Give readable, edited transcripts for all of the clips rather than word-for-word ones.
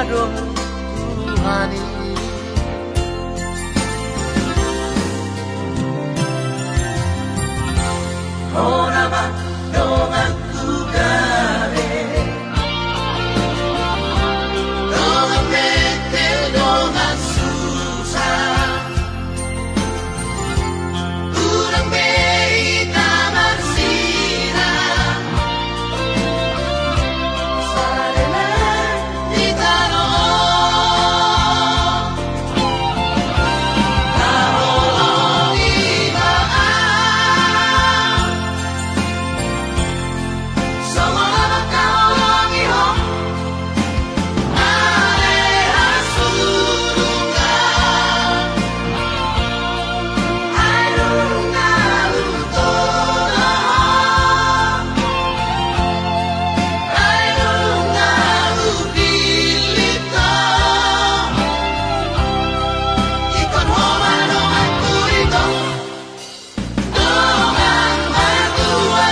roh Tuhani. Horama dengan kugare, dengan metel dengan susah, kurang beda marsina, sarana ditaro, taholo ibaan, semua kaholo iho, aleha surungan, airunga utona, airunga upilito, ikon homano makurito, dengan berdua.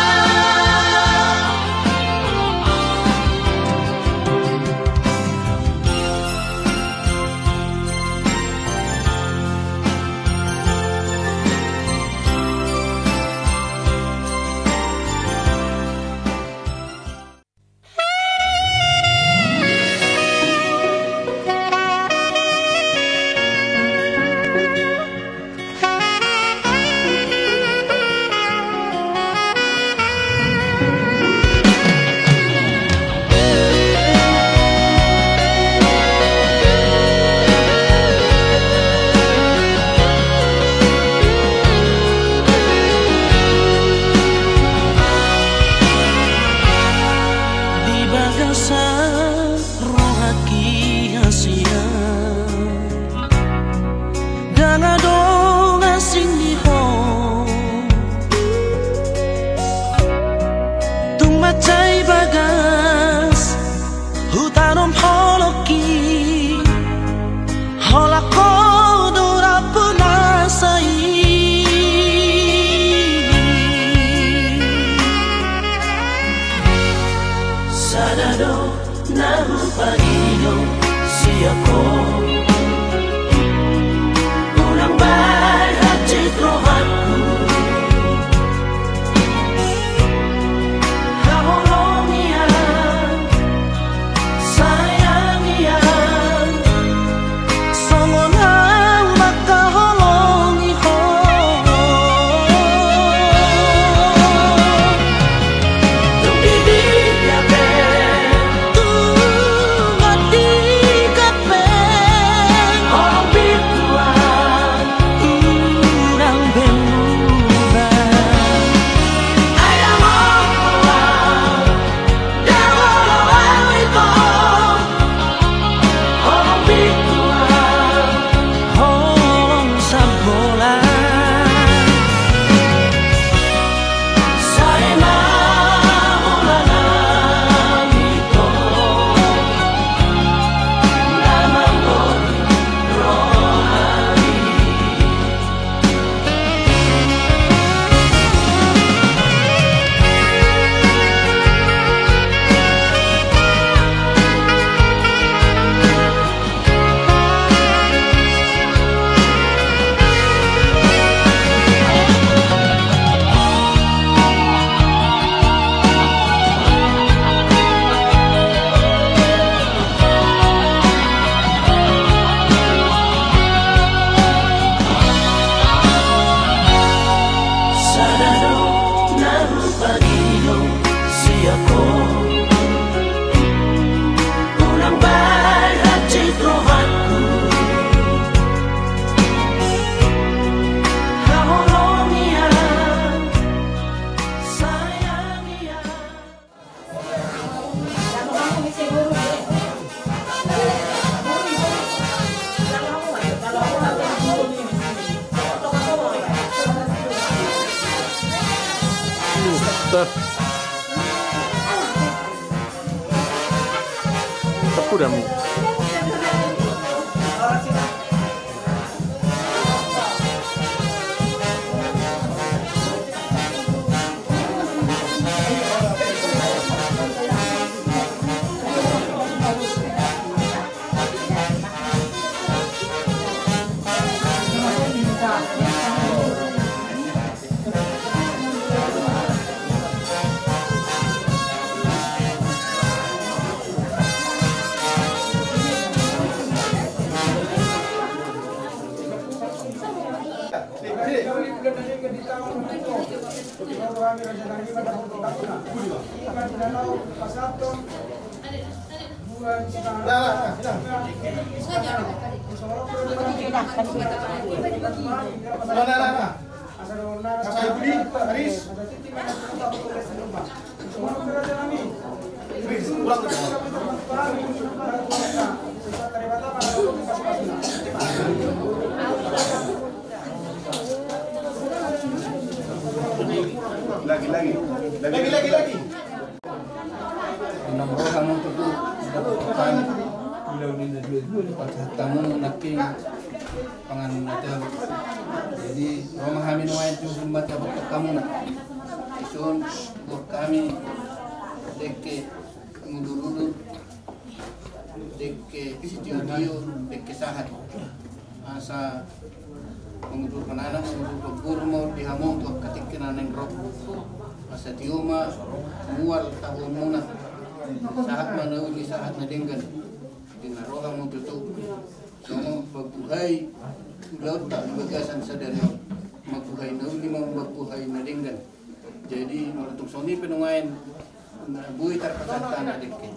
Di bagasan rohaki hasia Dana donga sindiho Tumacay bagas Hutanom holoki Holako durapu nasai Sadado nahu pagino siako Ulang bayat citrohanku Kaholongian sayangian Songonang makaholongi ho Tumibig ya Tepu dah Mi. Lagi. Nomor kamu tuh kan bilau ni dua pas tamu naking pangan ada. Jadi rumah kami nuain tu sempat dapat kamu nak. Isun buat kami deke mundur deke studio deke sahat asa mengudur anak mengudur kurmo dihamong tu ketika neng rock asa tiuma mual tahun muna saat mana uli saat nadenggan dengan roha mo tutu so pagbuhay ulat tak bagasan sadari magbuhay na uli mo magbuhay nadenggan jadi marutung soni penungain buhay tarpasata na dekke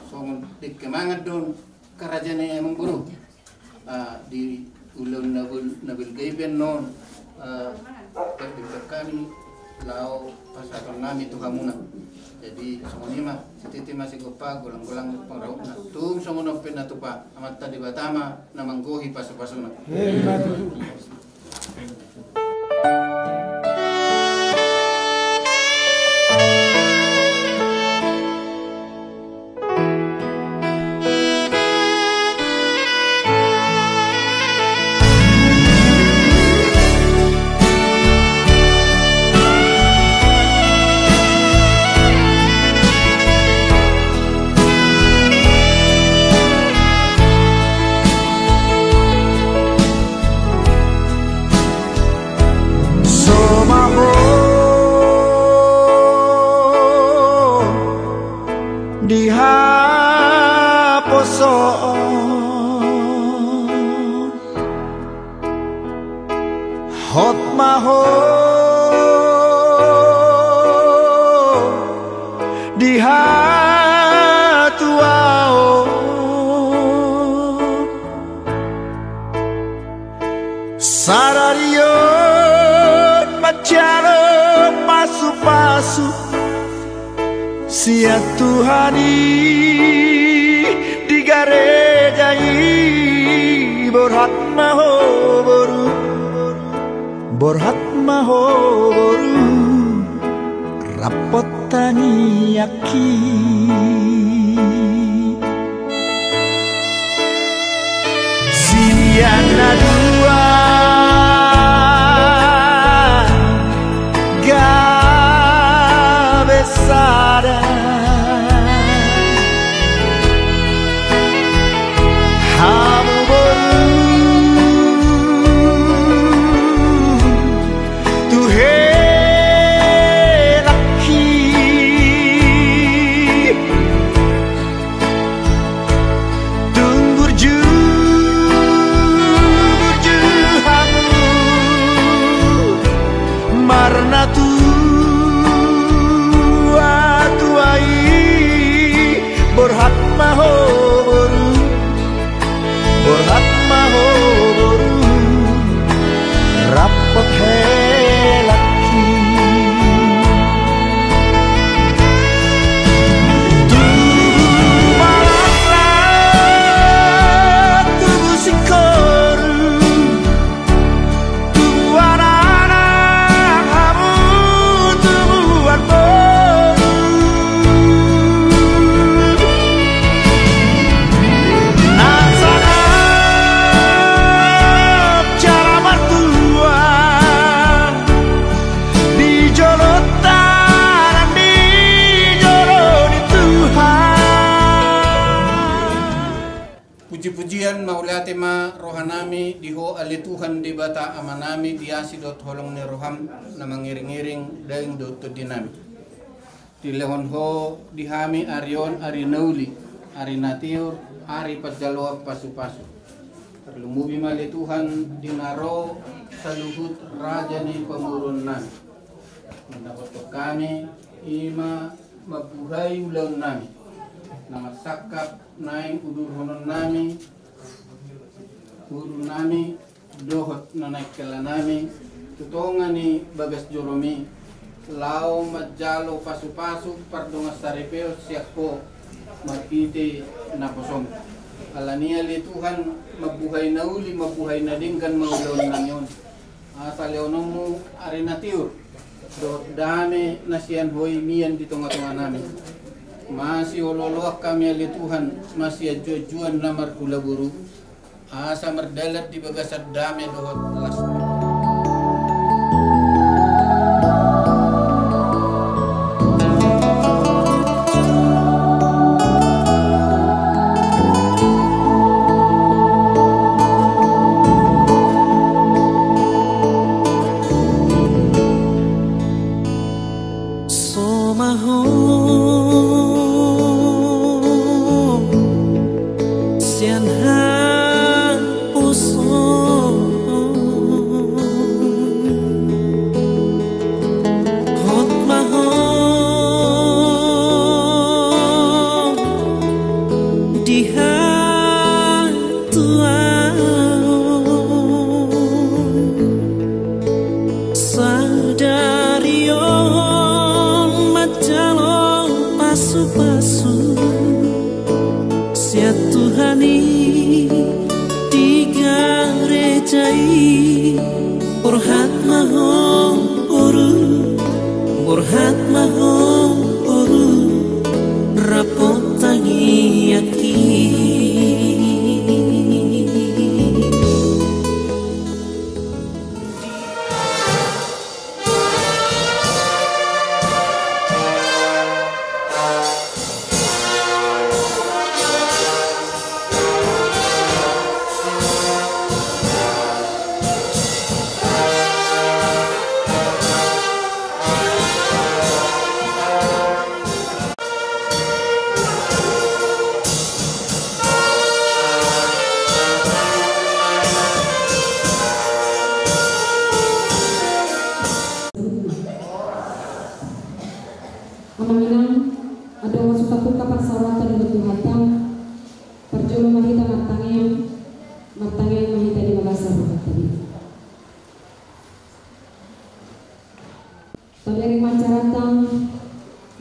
so dekke mangat don kerajaan emang buru di ulun nabil gaiben non pagdikta kami lao pasakon nami tu hamuna jadi semuanya mah setiti masih gopa gulang-gulang pengraup na tung semuanya pina tupa amat tadi batama namanggohi pasu-pasuna hot maho di hatuao sararion macalo pasu-pasu sia Tuhani di garejai borhat maho boru rapot tani aki siana dua gabesada hamu boru marna tuai borhat maho boru rapot helaki tubuh sikor puji-pujian maulati ma rohanami diho ali Tuhan di bata amanami diasi dot holong ni roham na mangiring-iring daing dot dinami di lehon ho dihami arion ari nauli ari natiur ari padjaloa pasu-pasu terlumubi mali Tuhan dinaro saluhut raja ni pemurun nami mendapat kami ima mabuhay ulang nami nama sakap naing udur honon nami uru nami dohot naik kela nami tutonga ni bagas joromi lao majalo pasu-pasu pardonga saripeo siako matiti naposong alania li Tuhan mabuhay na uli mabuhay na din kan maulon na yon asa leonomu arinatiur do dami nasian hoy mian dito nga tunga namin masih ololoak kami ali Tuhan masih ajuan namar kula guru asa merdalat di bagasat dami dohot las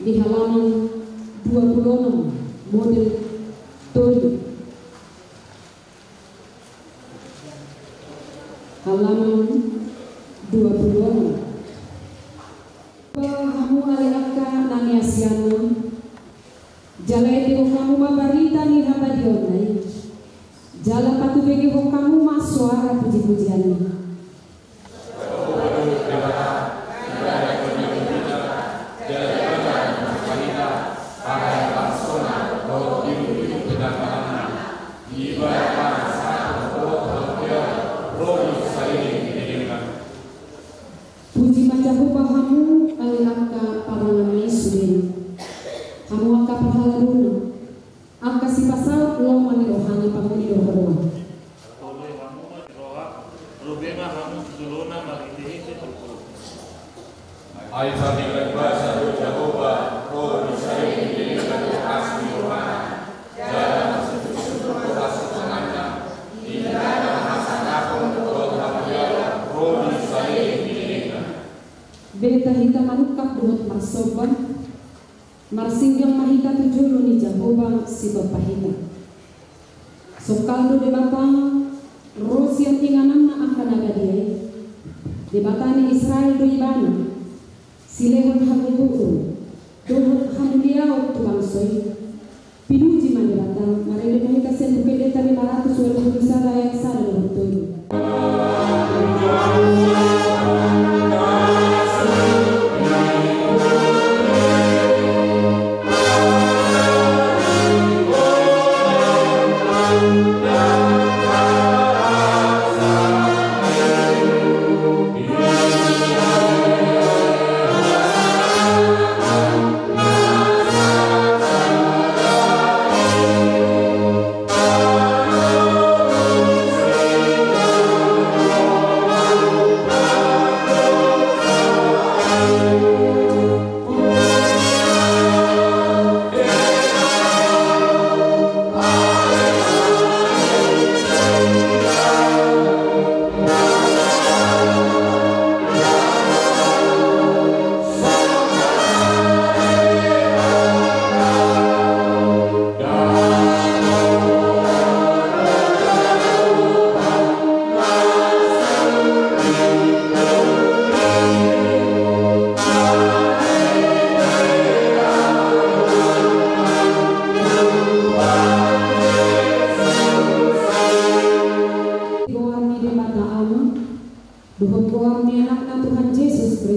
di halaman 26 model Toyo. Halaman 22. Kamu alaka nani asiano. Jalai di kamu mabarita ni habadionai. Jala patu begi kamu masuara puji-pujian. Puji macahu bahamu alaka paranami sudin. Kamu angka pahala dulu. Angka si pasal lo mani rohani pamuni rohani. Oleh kamu roha, rubema kamu duluna maritihi itu. Ayo sabi berbahasa Jehovah, roh disayang diri katu asmi rohani. Jalan sesuatu bahasa penanda. Tidak ada masa takut roh hamil, roh disayang diri. Beta hita manukap buat marsoban. Marsinggang mahita tujulo ni Jehovah si Bapahita. Sokaldo de batang Rosian tinganan na akan agadiay. De batani Israel do ibana. Silehon hamubuo. Dohot hamuliao tubangsoy. Pinuji man batang marede mahita sen bukedeta 500 suwelo bisara yang sada dohotoy.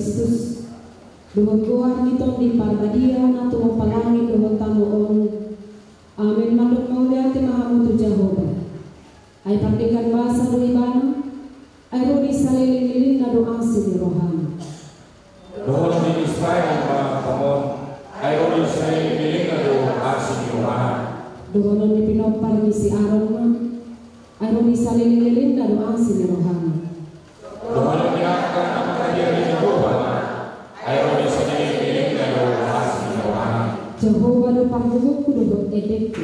Kristus. Doa goar nitong di parbadia na tuwa palangi doa tamu on. Amin maluk mauliati mahamutu Jehovah. Ay pandikan bahasa doibana. Ay rodi salilin na doa sini rohani. Doa di Israel ba pamon. Ay rodi salilin na doa sini rohani. Doa non di pinopar ni si Aaron ma. Ay rodi salilin na doa sini rohani. Doa non di akan apa dia di Jehovah. Ay rodi salilin na doa sini rohani. Jehovah do panggungku do edekku.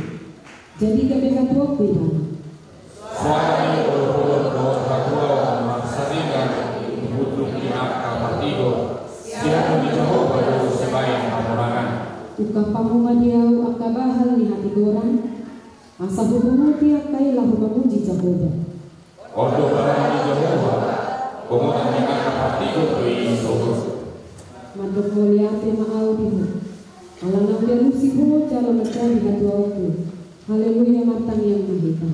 Jadi gabe katuaku iban. Suami olo-olo doa katua masaringan butuh pihak partido. Siapa di Jehovah do sebaik perorangan. Uka pamunga diau akabahal ni hati dorang. Asa hubungan tiak kai lahu memuji Jehovah. Odo barang di Jehovah. Kemudian dengan partido tuh sohor. Mandok moliate maau dihu. Alanang berusi buho jala mencari hatuauku. Haleluya matang yang mahita.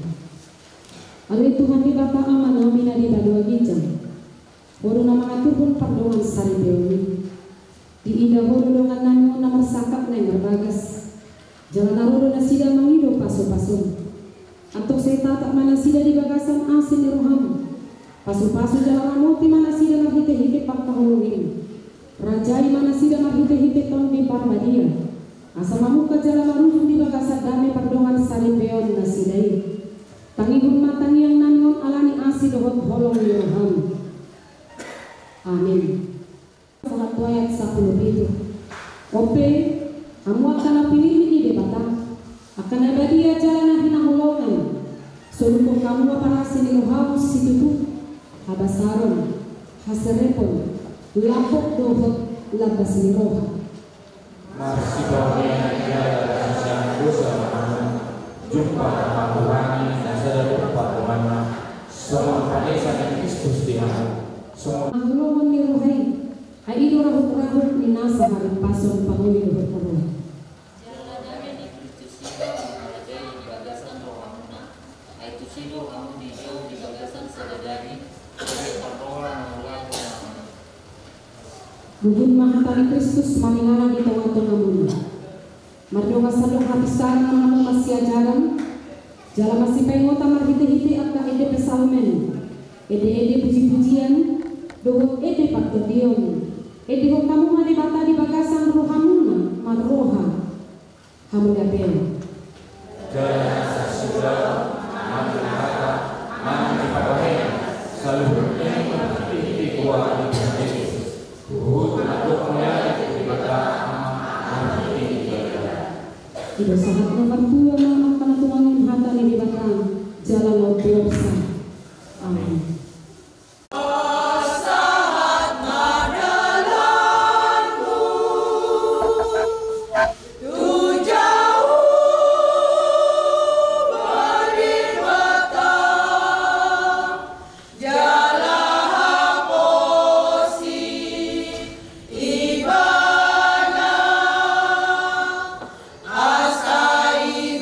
Ali Tuhan di Bapa aman amina di badua gijang. Boru nama aturun pardongan sari beoni. Di ida boru dongan nanu nama sakap neng berbagas. Jalan arodo nasida mangido pasu-pasu. Antok seta tak mana sida di bagasan asin di roham. Pasu-pasu jalan amoti mana sida mahite-hite pakahulungin. Rajai mana sida mahite-hite ton di parbadia. Asa mamuka jalan marujung di bagasan dame pardongan sari beon nasidai. Tangihun matang yang nanion alani asi dohot holong di roham. Amin. Salat ayat 10 itu. Ope, kamu akan pilih ini di batang. Akan ada dia jalan hina holongan. Seluruh kamu apa hasil roham situ habasaron, haserepon, lapok dohot labas ni roha. Masih bawahnya dia yang dosa mana jumpa mengurangi dan sadar lupa kemana semua panesan yang Kristus di hati semua Ahulongan ni rohai, ay ido rahut-rahut ni nasa harap pason panguli dohot roha. Jalannya di Kristus mengerjai di bagasan rohamuna, itu sido kamu dijauh di bagasan sedadari. Bugun mahatali Kristus maningana di tengah-tengah muna. Mardonga salong habis sekarang mengamu masih ajaran. Jala masih pengota marhite-hite akka ede pesalmen. Ede puji-pujian. Dohot ede paktodion. Ede hok kamu mane bata di bagasan rohamuna marroha. Hamudabel. jaya sasuda mandrata mandrata selalu berhenti kuat di Yesus. Untuk melayani ibadah menghormati ibadah. Tidak sahat nomor 2 nama kana tuangin hata ni batang jalan lo dosa. Amin. Asai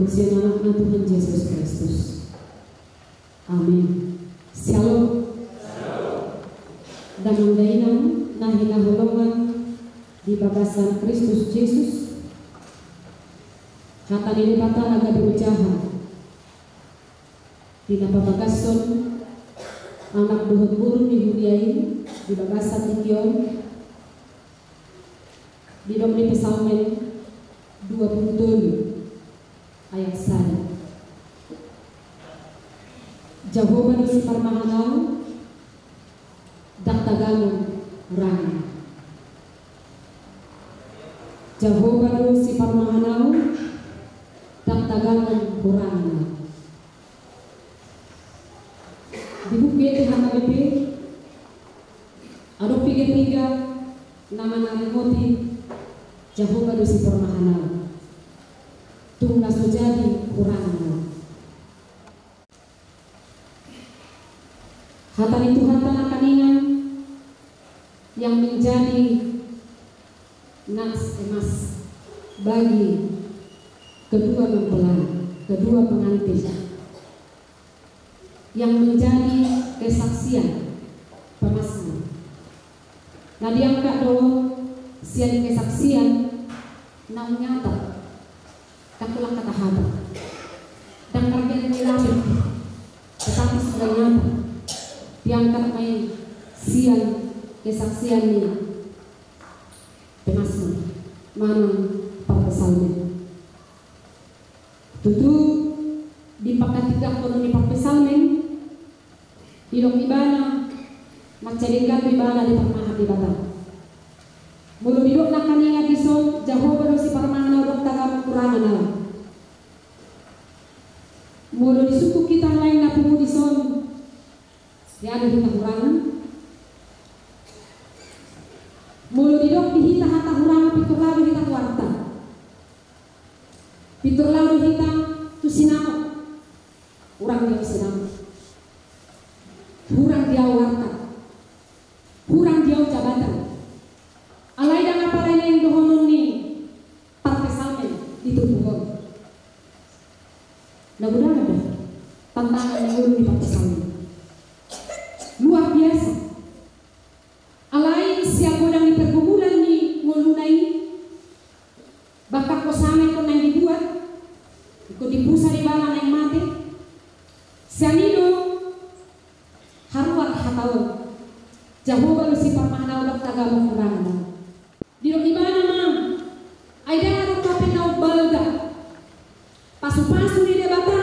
Menurut anak Tuhan Yesus Kristus. Amin. Shalom. Dan mendainam nahina holongan di bagasan Kristus Yesus. Hatan ini bata agak berucaha. Di napa bagason anak duhut burung di Huriain di bagasan Tikion. Di Domini Pesalmen 27 ayat 1. Jehovah si parmahanau dak tagamon rang. Jehovah si parmahanau dak tagamon rang. Di buku itu HKBP ada tiga nama moti Jehovah si parmahanau tunggal sejadi kurang. Hatan itu hatan akaningan yang menjadi nas emas bagi kedua mempelai, kedua pengantin, yang menjadi kesaksian pemasmur. Nah diangkat doa sian kesaksian nang nyata kakulang kata haba dan kargen nilai tetapi sudah nyata diangkat main sian kesaksian ini pemasmur mana Pesalmen tutu dipakai tiga kono di Pesalmen idong ibana macarikan ibana di permaha di batang mulu didok nakaninga dison Jehovah si parmana dok tagam kurangan mulu di suku kita lain na pumu dison ya ada kita kurangan mulu didok dihita hata kurangan pitur lalu kita kuarta pitur lalu kita tu sinama urang dia sinama urang dia warta urang dia jabatan alai dan apa lain yang dohonon ni Pesalmen itu bukan nah udah ada tantangan yang di Pesalmen luar biasa. Alai siap godang di pergumulan ni ngulunai bakal kosame ko nang dibuat ikut dipusa di bala nang mati sianido haruat hatawon Jehovah si parmana ulok tagamong kurang di mana mam ay dengar kapin na balda pasu-pasu di debata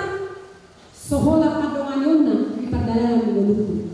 sohola kadongan yun na ipagdalaran ng luluto. Dia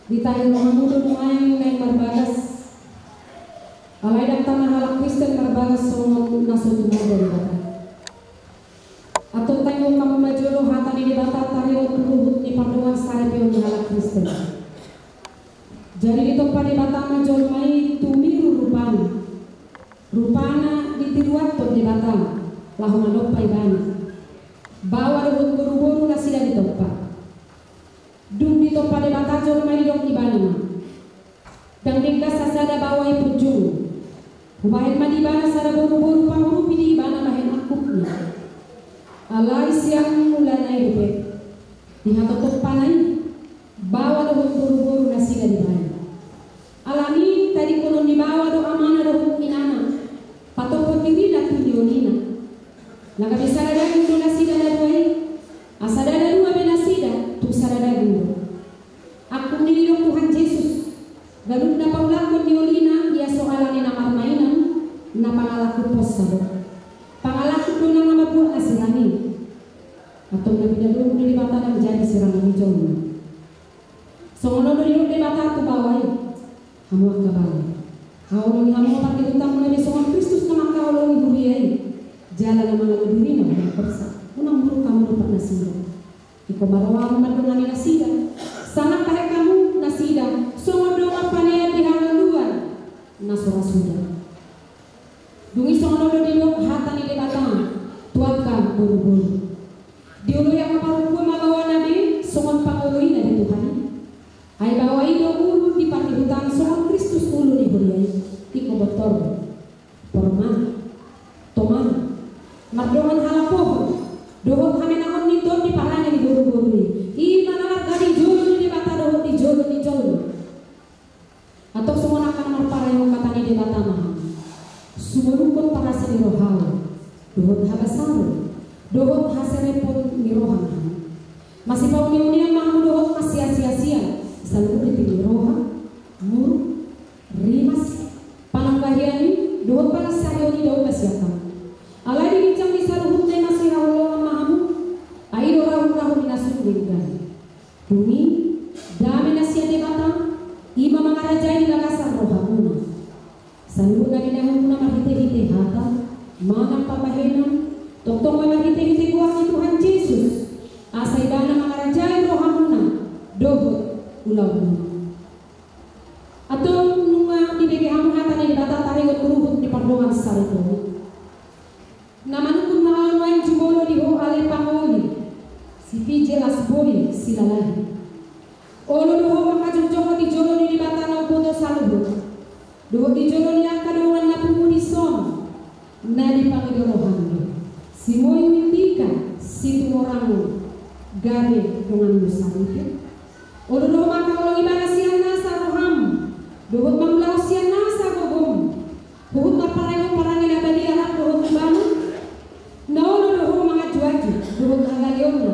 Ditahin mahamudo lumayan na marbagas. Alay ng tanah halak Kristen marbagas songon naso tumodo di bata. Atong tayo kamamajolo hata ni bata tayo turuhut ni panduan sare peon ni halak Kristen. Jadi dito pa di bata majol may tumiru rupana ditiruat to di bata lahu manok pa ibana. Bawa dohut buru-buru na sila dito pa. Dung dito pa di bata jol may dong ibana. Dan ringkas sasada bawa ipujung. Humahin madibana sada buru-buru pangurupi di ibana mahin akupnya. Alay siyang mula na ibe. Dihatotok panay. Bawa dohut buru-buru na sila di bana. Alani tadi konon dibawa do amana dohut inana. Patokot diri na tulionina. Nakabisara daging do na sila na duay. Asada na dua benasida tu sarada gundo. Aku nililong Tuhan Yesus. Ganun na paulakon ni Olina, dia soalan na marmainan na pangalaku posado. Pangalaku do na mabuat asirani. Atong nabidalong ni bata na menjadi sirang hijau. So ngono do ni bata tu bawai. Hamu ang kabay. Haulong hamu pakitutang mo na ni Song Kristus na makaulong huriyay. Jala na mga diri na mga persa. Unang buru kamu dapat nasida. Ikaw marawang madungan ni nasida. Sana kahit kamu nasida. Songodo ang panayad di halaluan. Nasurasuda. Dungi songodo di lok hata ni debatang. Tuwag ka buru-buru. Diulo yang kaparupo magawa nabi. Songon panguloy na di Tuhan. Ay bawai do ulu di panihutan Song Kristus ulu ni huriyay. Ikaw betul. Porman. Toman. Mardongan halapohon. Dohot kami naon nito di paranya di buru-buru. I manalar gadi jolo di bata dohot di jolo. Atau semua akan marparayo kata ni di bata maham. Sumurukon para sa nirohaw. Dohot habasaru. Dohot haserepon nirohan. Masih pau niunian mahamu dohot masia-sia-sia. Selalu di niroha. Mur. Rimas. Panangbahiani. Dohot para sayoni daw masyakam. Alay di bincang di saruhut na masih rahulungan mahamu. Ay rahul-rahul inasundinggan. Bumi, dami na siya di bata. Ima mga rajay nilagasan rohamuna. Sanu na ginahon na mahite-hite hata. Manang papahenan. Toktong may mahite-hite kuwang ni Tuhan Yesus. Asay ba na mga rajay rohamuna. Dohot ulaw muna. Atong nung ibigihang hata ni bata tayo turuhut ni pardungan sa sarito. Naman kung maawang jumolo di ho alay pangoli. Si PJ Lasboy sila lahi. Olo doho makajunjoko di jolo ni bata na upoto sa lubot. Doho di jolo ni ang kadungan na pumuni som. Na di pangidorohan. Si Moy Windika, si Tumorango. Gabi dungan musaripin. Olo doho makaulong ibana siya na sa roham. Doho mangulaw siya na sa gogom. Huhut na parang-parangin na bali alam doho ibana. Naolo doho mga juwaji, doho agalion na.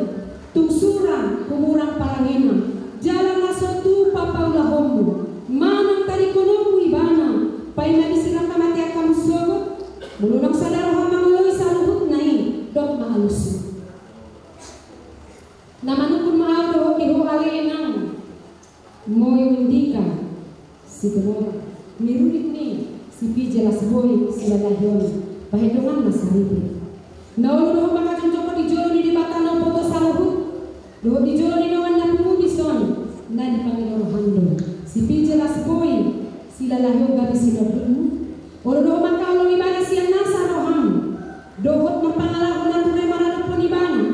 Tungsuran, kumurang paranginan. Jalan na sotu papaulahom mo. Manang tarikonom mo ibana. Pay madisilang kamati ang kamusogot. Mulunang sa darohang manguloy sa luhut na dok mahalus. Namanukun maaw doho kiho alienang. Moy Windika. Si Tumora. Mirunit ni. Si PJ Lasboy, sila lahyon. Pahidungan masaripin. Naolo doho makajunjoko di jolo ni bata na upoto sa luhut. Doho di jolo ni nawan na pumubison. Na di Panginoon do. Si PJ Lasboy, sila lahyo gabi sila dun. Olo doho makaulong ibana siya nasa roham. Dohot mapangalako na tunay mananapon ibana.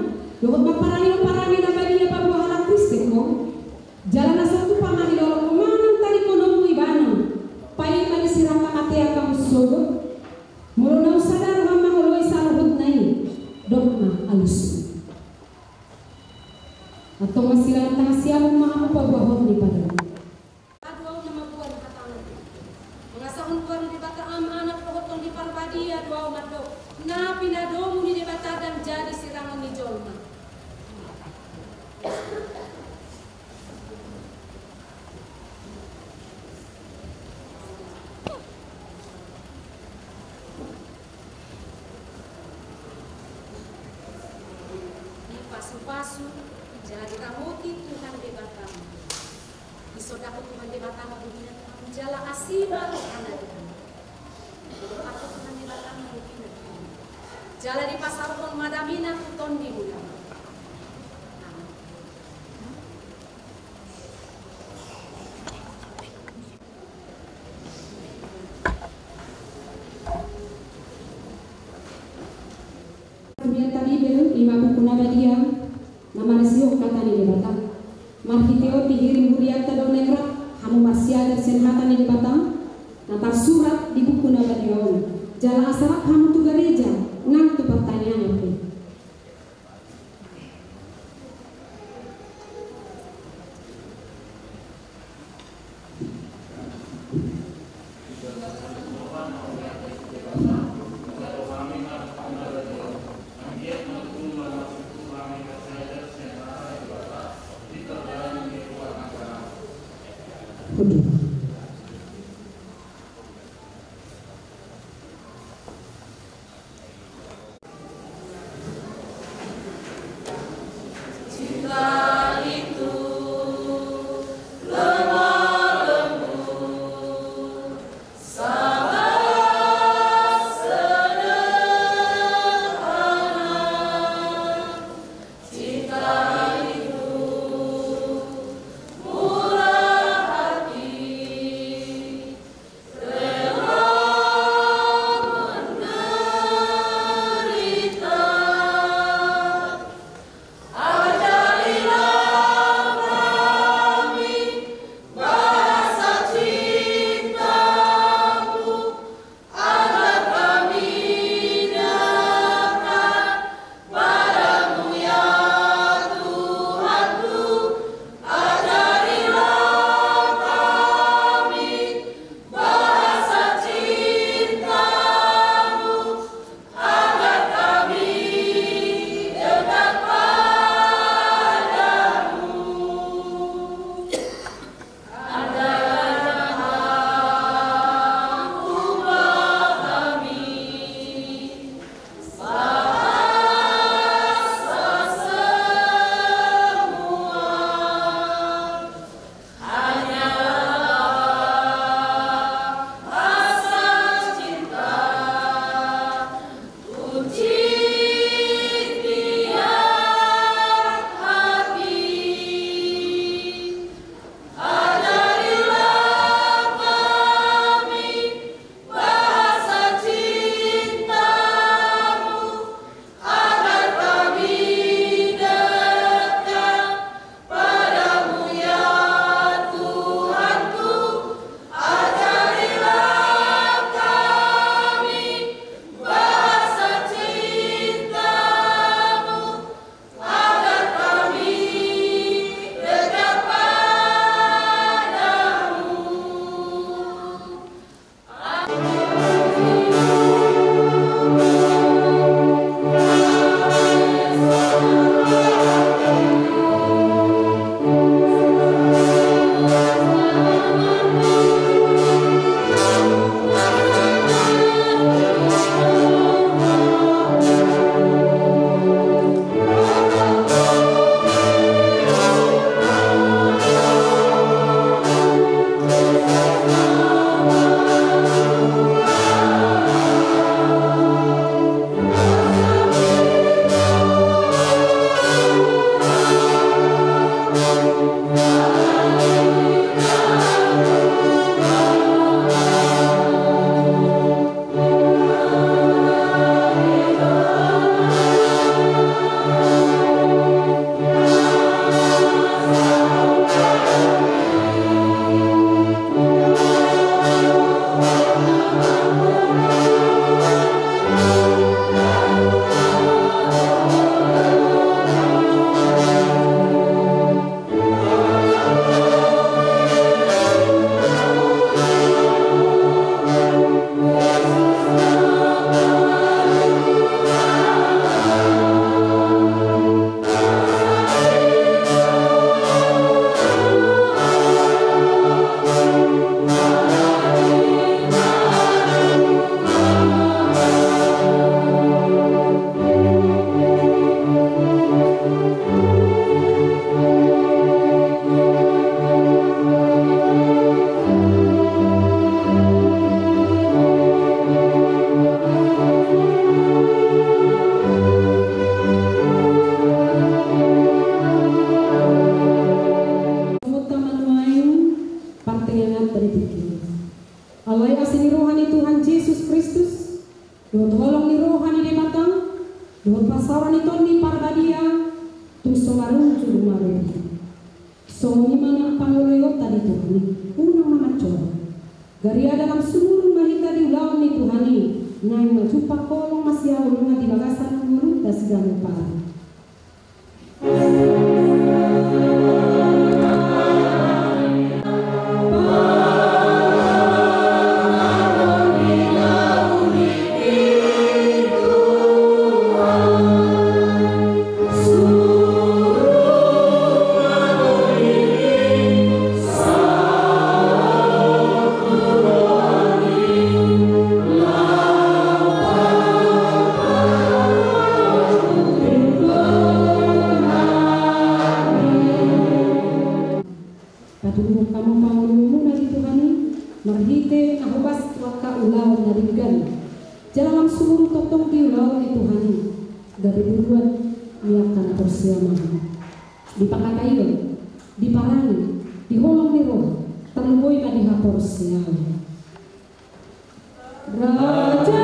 Dohot maparangin na bali na pabuhalang Kristen mo. Jalan na satu pangahilolo kumanang tarikonom mo ibana. Pay manisirang kamatea kamusogot. Muro na usadar mamahuloy sa luhut na dok na alus. Atau masilang tangasya mong mga mapagwahot ni Padre. Adwaw na mabuwan katangan. Mga saon aku mandi batang begini jala asina ana aku mandi batang begini jala di pasar pun madamina kuton di bulan kemudian tadi belum 5 buku nama dia nama resio kata ni debatang marhiteo dihirim huriat tadong negara hamu masih ada senmata ni debatang nata surat di buku nama dia jala asarak hamu tu gereja nang tu pertanyaan itu Cinta itu murah hati. terikir. Allah asini rohani Tuhan Yesus Kristus, doa tolong ni rohani di batang, doa pasaran itu ni parbadia, tu somarun curu marudi. Songi mana pangoleo tadi Tuhan, unang mamacor. Garia dalam seluruh mahita di ulang ni Tuhani, nang majupa kolong masih ulungan di bagasan murut dan segala par. Jalan seluruh totong di ulau di Tuhani dari buruan niatan persiaman dipakatayo diparangi diholong di roh terleboi na dihapor siang Raja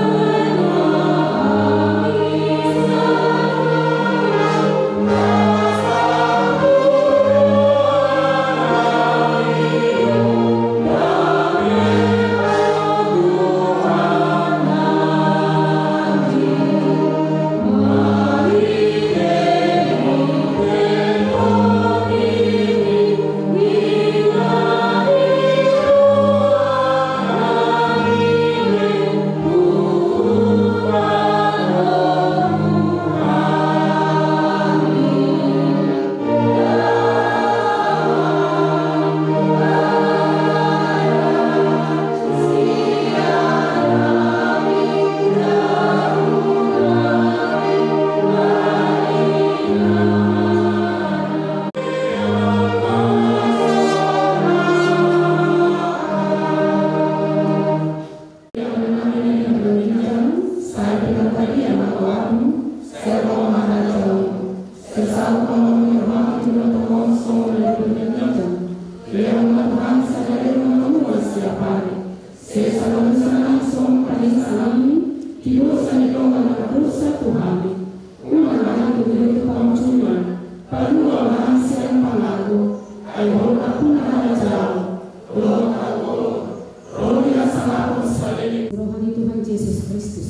rohani Tuhan Yesus Kristus,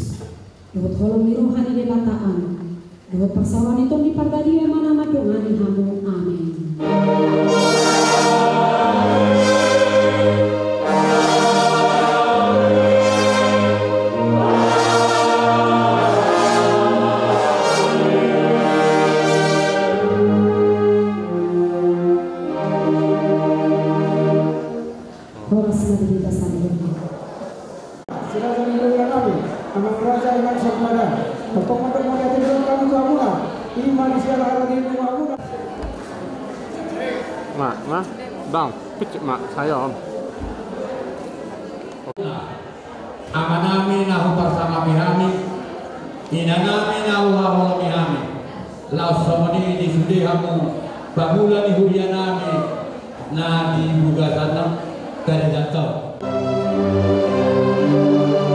doa tolong di rohani debataan, doa persawan itu di parbadia mana madongani hamu, amin. Bang, picit mak saya om. Amanami nahu bersama bihami, inanami nahu hawala bihami. Laus samani di sudi hamu, bahula di hudianami, na di buga tanam dari jatuh. Thank you.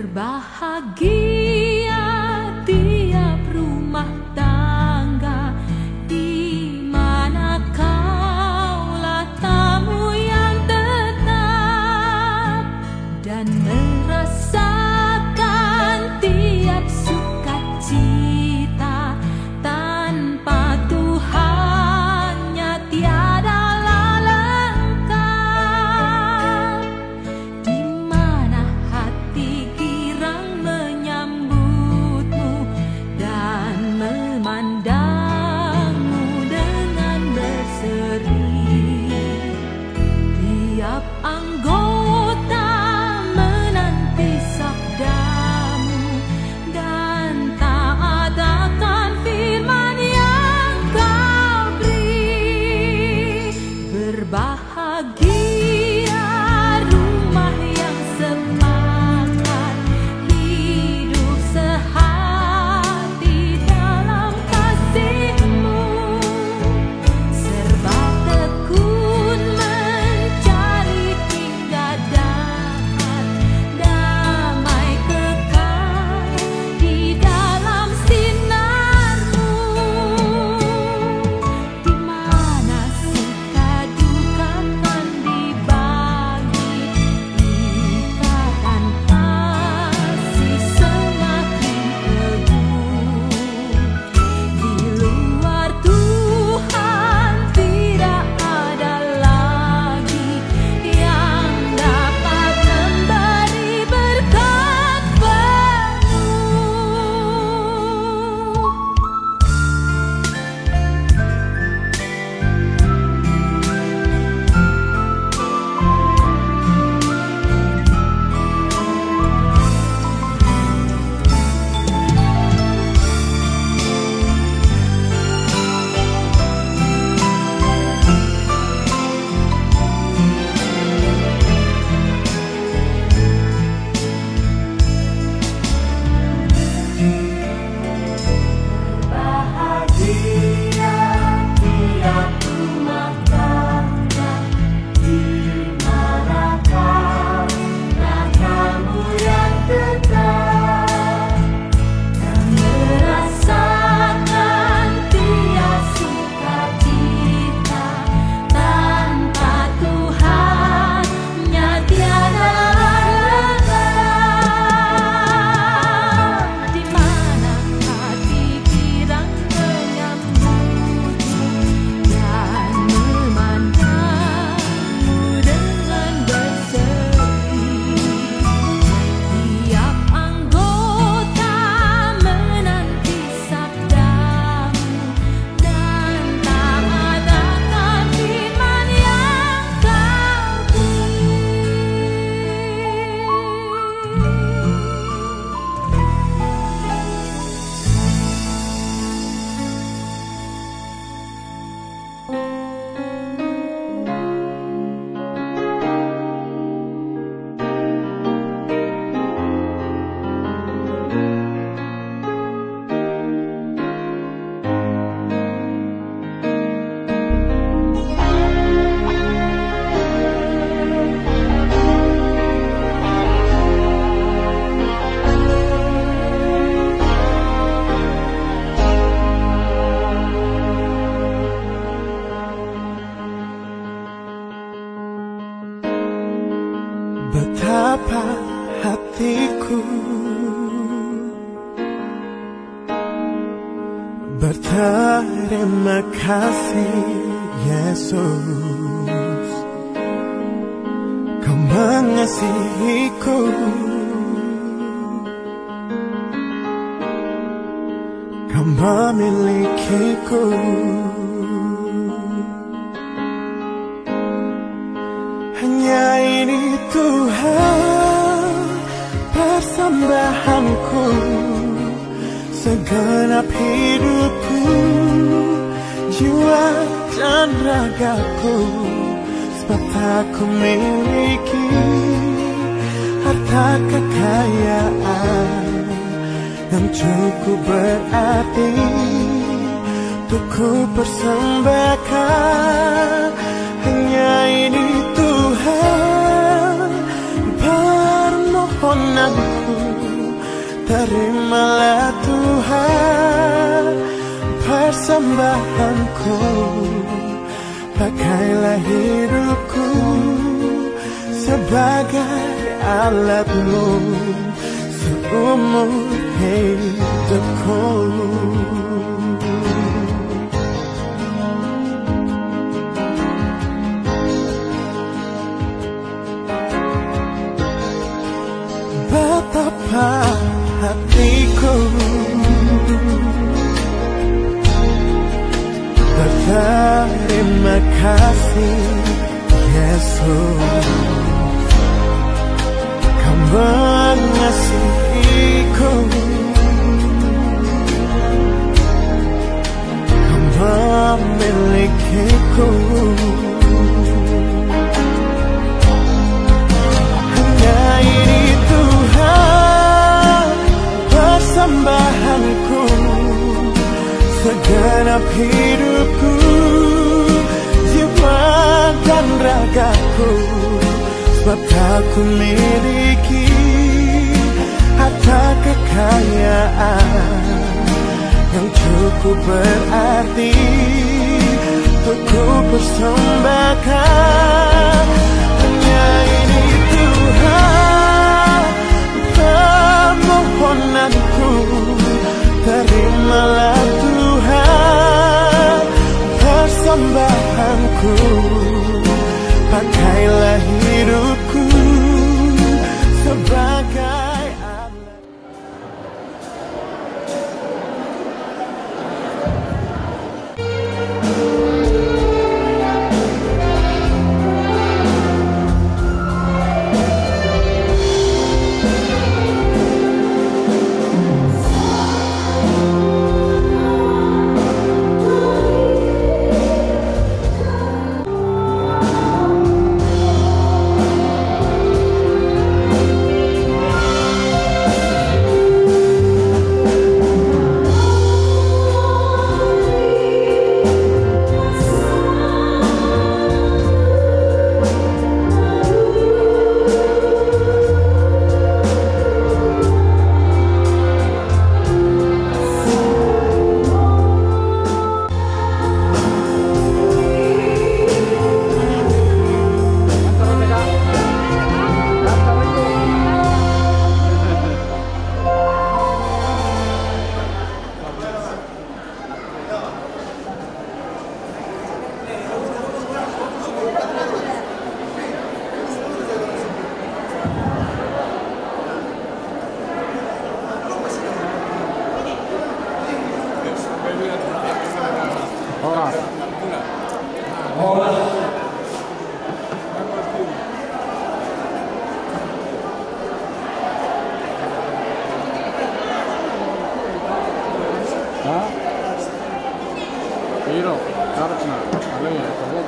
Berbahagia tiap rumah tangga di mana kaulah tamu yang tetap dan merasakan tiap sukacita. Tanpa Tuhannya tiadalah lengkap. Di mana hati girang menyambutmu dan memandangmu dengan berseri. Tiap anggota menanti sabdamu dan taat akan firman yang kau beri. Berbahagia rumah yang sepakat, hidup sehati dalam kasih-Mu, serba tekun mencari hingga dapat damai kekal di dalam sinar-Mu. Di mana suka duka kan dibagi, ikatan kasih semakin teguh. Di luar Tuhan tidak ada lagi yang dapat memberi berkat penuh. Bahagia tiap rumah tangga di mana kaulah tamu yang tetap dan merasakan tiap sukacita. Tanpa Tuhannya tiada lengkap. Di mana hati girang menyambutmu dan memandangmu dengan berseri. Tiap anggota menanti sabdamu dan taat akan firman yang kau Betapa hatiku berterima kasih Yesus, Kau mengasihiku, Kau memilikiku. Hanya ini Tuhan persembahanku, segenap hidupku, jiwa dan ragaku. Sebab tak ku miliki harta kekayaan yang cukup berarti untuk ku persembahkan. Hanya ini Tuhan permohonanku, terimalah Tuhan persembahanku, pakailah hidupku sebagai alatmu seumur hidupku. Betapa hatiku berterima kasih Yesus, Kau mengasihiku, Kau memilikiku. Hanya ini Tuhan persembahanku, segenap hidupku, jiwa dan ragaku. Sebab tak ku miliki harta kekayaan yang cukup berarti untuk ku persembahkan. Hanya ini Tuhan permohonanku, terimalah Tuhan persembahanku, pakailah hidupku sebagai alat. Hero, harus nak, kalau ya, kalau